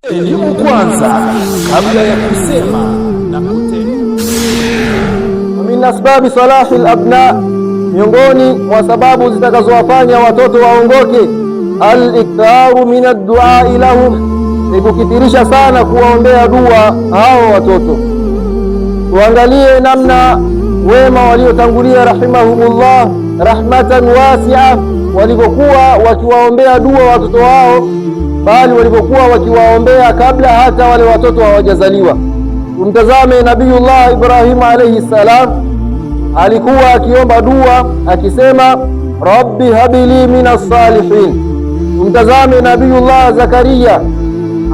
Elimu kwanza kabla ya kusema na kutenda. Min asbabi salahi al-abna, miongoni mwa sababu zitakazowafanya watoto waongoke, al-iktharu min ad-du'a lahum, ni kukithirisha sana kuwaombea dua hao watoto. Tuangalie namna wema waliotangulia rahimahumullah rahmatan wasi'a walivyokuwa wakiwaombea dua watoto wao, bali walivyokuwa wakiwaombea kabla hata wale watoto hawajazaliwa. Tumtazame Nabiyullah Ibrahim alayhi salam, alikuwa akiomba dua akisema rabbi habili minas salihin. Tumtazame Nabiyullah Zakaria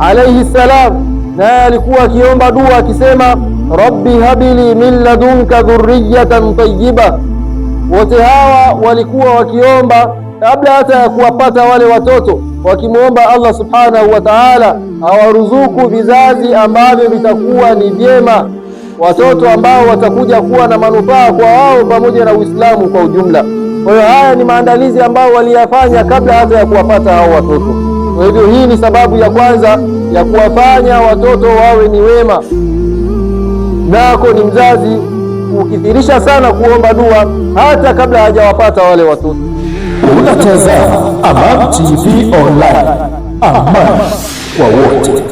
alayhi salam, naye alikuwa akiomba dua akisema rabbi habili min ladunka dhurriyatan tayyiba. Wote hawa walikuwa wakiomba kabla hata ya kuwapata wale watoto, wakimwomba Allah subhanahu wa ta'ala awaruzuku vizazi ambavyo vitakuwa ni vyema, watoto ambao watakuja kuwa na manufaa kwa wao pamoja na Uislamu kwa ujumla. Kwa hiyo haya ni maandalizi ambao waliyafanya kabla hata ya kuwapata hao watoto. Kwa hivyo hii ni sababu ya kwanza ya kuwafanya watoto wawe ni wema. Nako ni mzazi ukithirisha sana kuomba dua hata kabla hajawapata wale watoto. Unatazama Aman TV Online, amani kwa wote.